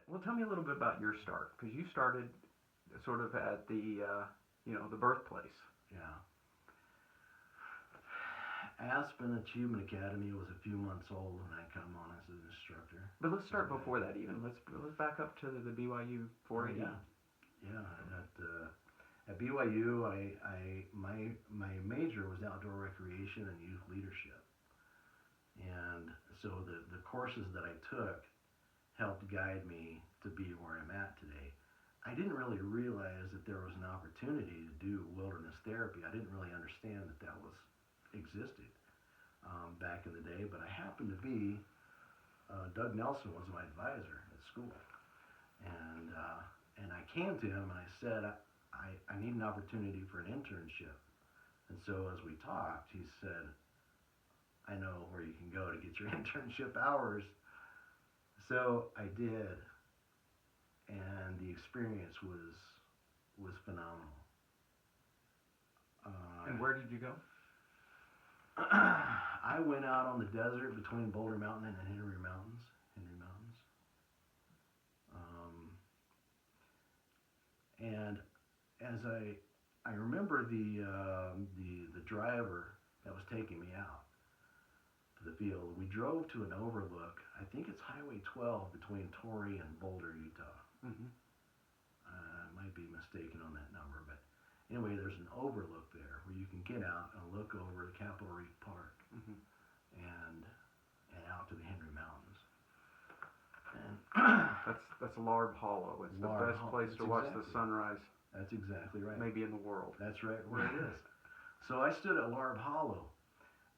Well, tell me a little bit about your start, because you started sort of at the birthplace. Yeah. Aspen Achievement Academy was a few months old when I come on as an instructor. But let's start before that even. Let's back up to the BYU 480. Yeah. At BYU, my major was outdoor recreation and youth leadership, and so the courses that I took helped guide me to be where I'm at today. I didn't really realize that there was an opportunity to do wilderness therapy. I didn't really understand that was existed back in the day, but I happened to be Doug Nelson was my advisor at school, and I came to him and I said I need an opportunity for an internship, and so as we talked, he said, I know where you can go to get your internship hours. So I did, and the experience was phenomenal. And where did you go? I went out on the desert between Boulder Mountain and the Henry Mountains. And as I remember the driver that was taking me out to the field, we drove to an overlook. I think it's Highway 12 between Torrey and Boulder, Utah. Mm-hmm. I might be mistaken on that number, but anyway, there's an overlook there where you can get out and look over the Capitol Reef Park, mm-hmm. and out to the Henry Mountains. And that's Larb Hollow. It's the best place to watch the sunrise. That's exactly right. Maybe in the world. That's right where it is. So I stood at Larb Hollow,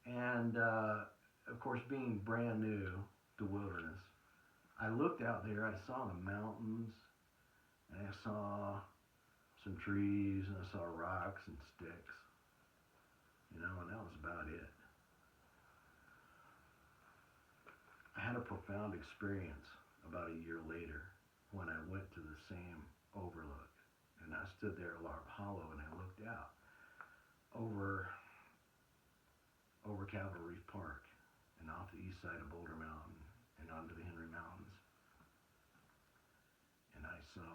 and of course, being brand new to wilderness, I looked out there. I saw the mountains, and I saw some trees, and I saw rocks and sticks, and that was about it. I had a profound experience about a year later when I went to the same overlook, and I stood there at Larb Hollow, and I looked out over Capitol Reef Park and off the east side of Boulder Mountain and onto the Henry Mountains, and I saw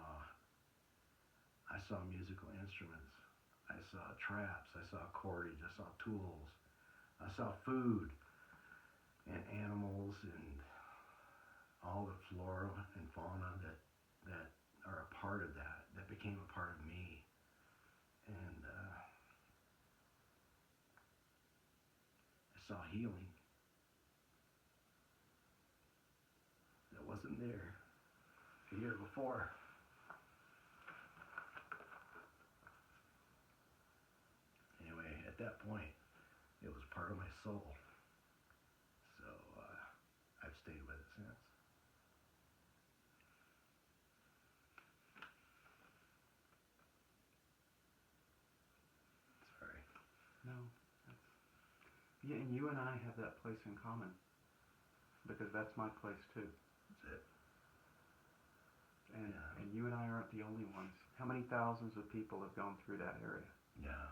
musical instruments, I saw traps, I saw cordage, I saw tools, I saw food and animals and all the flora and fauna that are a part of that became a part of me, and I saw healing that wasn't there a year before. Anyway, at that point, it was part of my soul. So I've stayed with it since. Sorry. No. Yeah, and you and I have that place in common, because that's my place too. That's it. And you and I aren't the only ones. How many thousands of people have gone through that area? Yeah.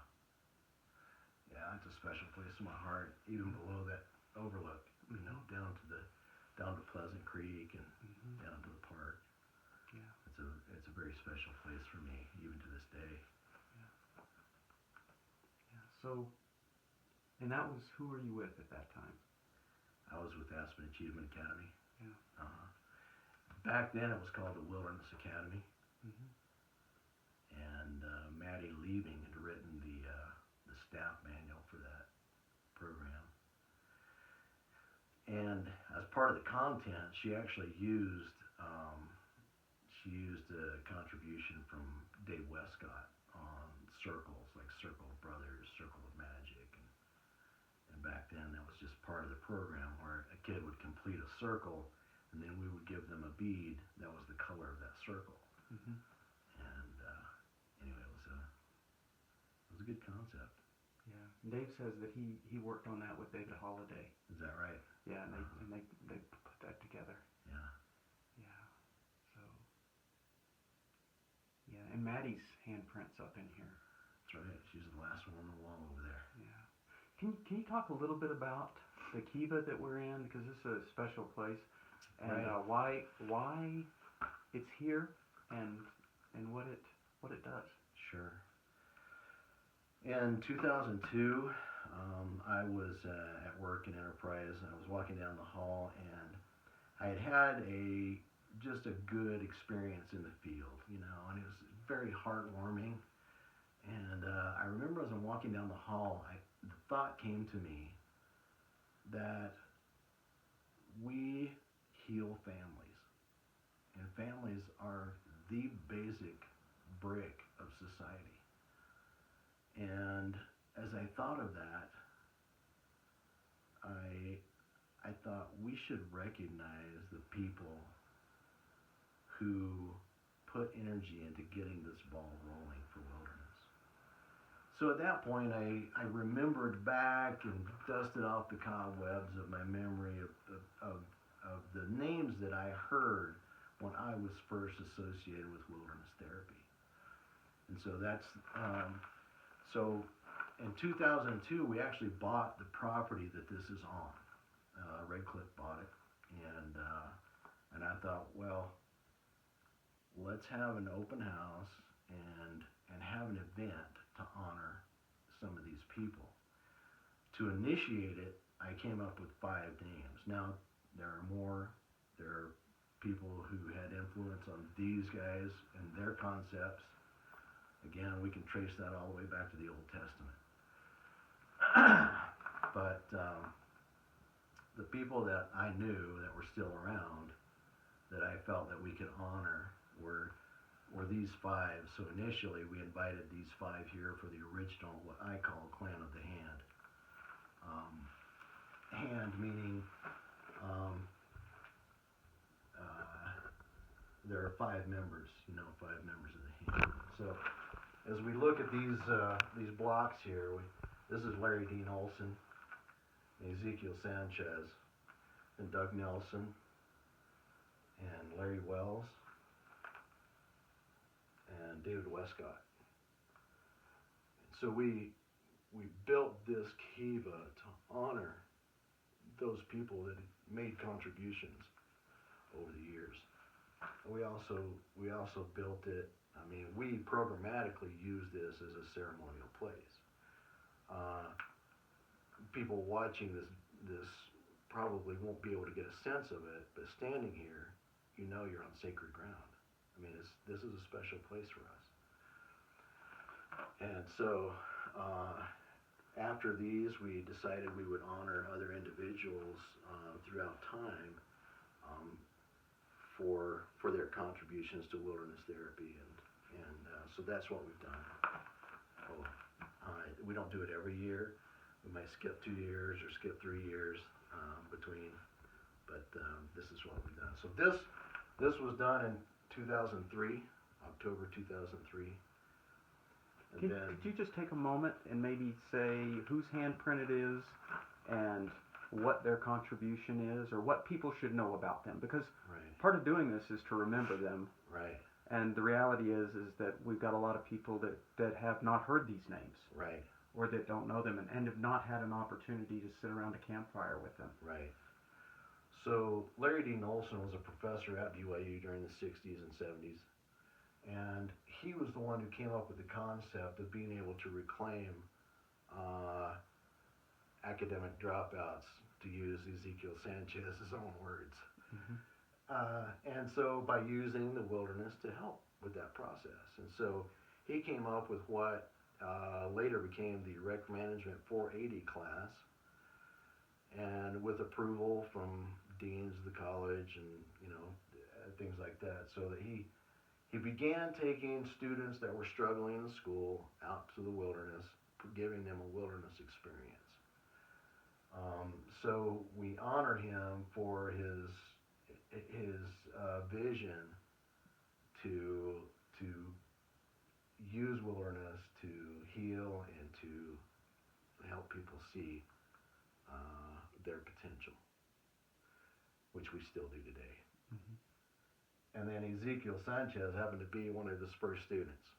Yeah, it's a special place in my heart, even below that overlook, down to Pleasant Creek and down to the park. Yeah. It's a very special place for me, even to this day. Yeah. Yeah. So, and that was, who were you with at that time? I was with Aspen Achievement Academy. Yeah. Back then it was called the Wilderness Academy. Mm-hmm. And Madolyn Liebing had written the staff manual for that program. And as part of the content, she actually used a contribution from David Wescott on circles, like Circle of Brothers, Circle of Magic, and back then that was just part of the program where a kid would complete a circle, and then we would give them a bead that was the color of that circle. Mm-hmm. And anyway, it was a good concept. Yeah. Dave says that he worked on that with David Holliday. Is that right? Yeah, and they put that together. Yeah. Yeah. So. Yeah, and Maddie's handprint's up in here. That's right. She's the last one on the wall over there. Yeah. Can you talk a little bit about the Kiva that we're in, because this is a special place, and right. Why it's here and what it does. Sure. In 2002, I was at work in Enterprise, and I was walking down the hall, and I had had just a good experience in the field, and it was very heartwarming. And I remember as I'm walking down the hall, the thought came to me that we heal families, and families are the basic brick of society. And as I thought of that, I thought we should recognize the people who put energy into getting this ball rolling for Wilderness. So at that point, I remembered back and dusted off the cobwebs of my memory of the names that I heard when I was first associated with wilderness therapy. And so that's, so in 2002, we actually bought the property that this is on. Red Cliff bought it, and I thought, well, let's have an open house and have an event to honor some of these people. To initiate it, I came up with 5 names. Now, there are more. There are people who had influence on these guys and their concepts. Again, we can trace that all the way back to the Old Testament. But the people that I knew that were still around that I felt that we could honor were these 5. So initially we invited these 5 here for the original, what I call Clan of the Hand. Hand meaning there are 5 members, 5 members of the hand. So as we look at these blocks here, this is Larry Dean Olson, Ezekiel Sanchez, and Doug Nelson, and Larry Wells, and David Wescott. So we built this Kiva to honor those people that made contributions over the years. We also built it. I mean, we programmatically use this as a ceremonial place. People watching this probably won't be able to get a sense of it, but standing here, you're on sacred ground. I mean, this is a special place for us. And so, after these, we decided we would honor other individuals throughout time for their contributions to wilderness therapy, and so that's what we've done. We don't do it every year. We might skip 2 years or skip 3 years between, but this is what we've done. So this was done in 2003, October 2003. Could you just take a moment and maybe say whose handprint it is and what their contribution is, or what people should know about them? Because part of doing this is to remember them. Right. And the reality is that we've got a lot of people that have not heard these names. Right. Or that don't know them and have not had an opportunity to sit around a campfire with them. Right. So Larry Dean Olson was a professor at BYU during the 60s and 70s. And he was the one who came up with the concept of being able to reclaim academic dropouts, to use Ezekiel Sanchez's own words. Mm-hmm. And so by using the wilderness to help with that process. And so he came up with what later became the Rec Management 480 class, and with approval from deans of the college and things like that, so that he began taking students that were struggling in school out to the wilderness, giving them a wilderness experience. So we honor him for his vision to use wilderness to heal and to help people see their potential, which we still do today. Mm-hmm. And then Ezekiel Sanchez happened to be one of his first students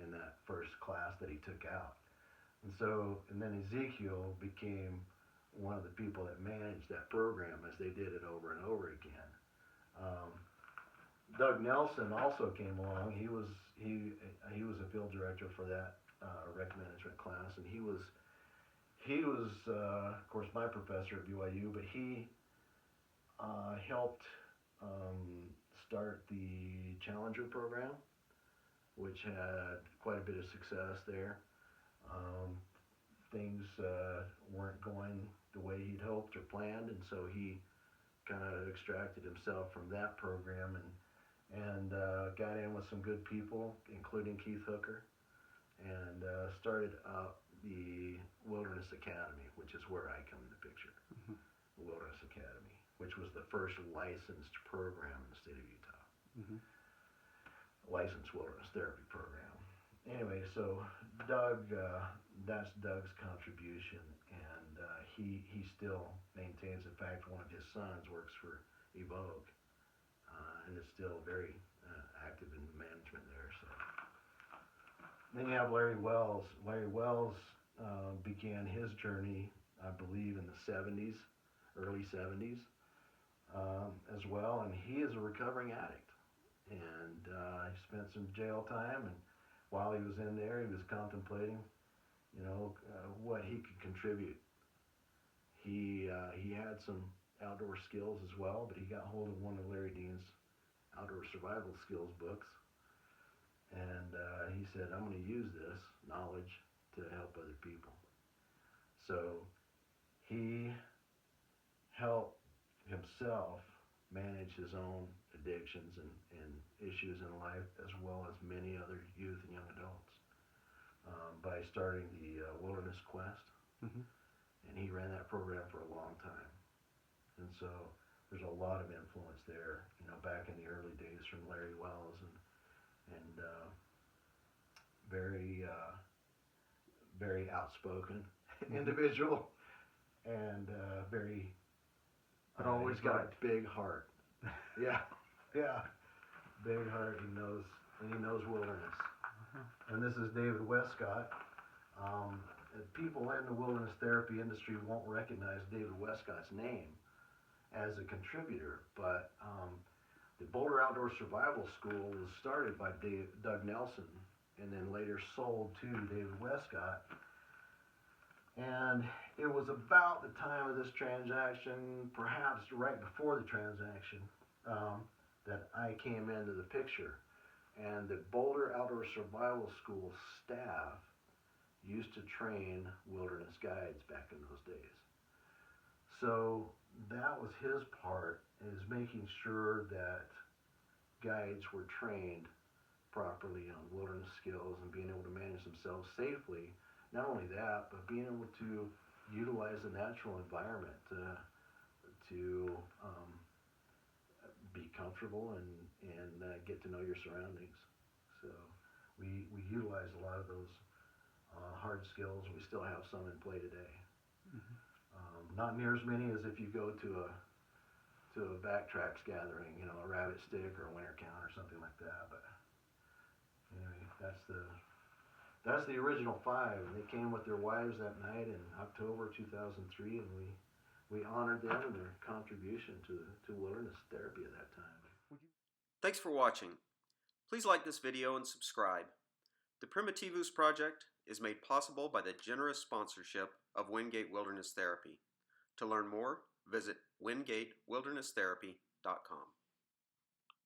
in that first class that he took out. And then Ezekiel became one of the people that managed that program as they did it over and over again. Doug Nelson also came along. He was a field director for that rec management class, and he was of course my professor at BYU, but he helped start the Challenger program, which had quite a bit of success there. Things weren't going the way he'd hoped or planned, and so he kind of extracted himself from that program and got in with some good people, including Keith Hooker, and started up the Wilderness Academy, which is where I come in the picture. Mm-hmm. The Wilderness Academy, which was the first licensed program in the state of Utah. Mm-hmm. Licensed wilderness therapy program. Anyway, so Doug, that's Doug's contribution, and he still maintains. In fact, one of his sons works for Evoke, and is still very active in management there. So then you have Larry Wells. Larry Wells began his journey, I believe, in the 70s, early 70s, as well, and he is a recovering addict. And he spent some jail time, and while he was in there, he was contemplating, what he could contribute. He had some outdoor skills as well, but he got hold of one of Larry Dean's outdoor survival skills books, and he said, I'm going to use this knowledge to help other people. So he helped himself manage his own addictions and issues in life, as well as many other youth and young adults, by starting the Wilderness Quest. Mm-hmm. And he ran that program for a long time. And so there's a lot of influence there, back in the early days from Larry Wells, and very very outspoken individual, and very but always he's got right. a big heart. Yeah, big heart. He knows wilderness. Uh-huh. And this is David Wescott. People in the wilderness therapy industry won't recognize David Wescott's name as a contributor, but the Boulder Outdoor Survival School was started by Doug Nelson, and then later sold to David Wescott. And it was about the time of this transaction, perhaps right before the transaction, that I came into the picture. And the Boulder Outdoor Survival School staff used to train wilderness guides back in those days. So that was his part, is making sure that guides were trained properly on wilderness skills and being able to manage themselves safely. Not only that, but being able to utilize the natural environment to be comfortable and get to know your surroundings. So we utilize a lot of those hard skills. We still have some in play today. Mm-hmm. Not near as many as if you go to a backtracks gathering, a rabbit stick or a winter count or something like that. But anyway, that's the original 5. They came with their wives that night in October 2003, and we honored them and their contribution to wilderness therapy at that time. Thanks for watching. Please like this video and subscribe. The Primitivus project is made possible by the generous sponsorship of Wingate Wilderness Therapy. To learn more, visit wingatewilderness.therapy.com.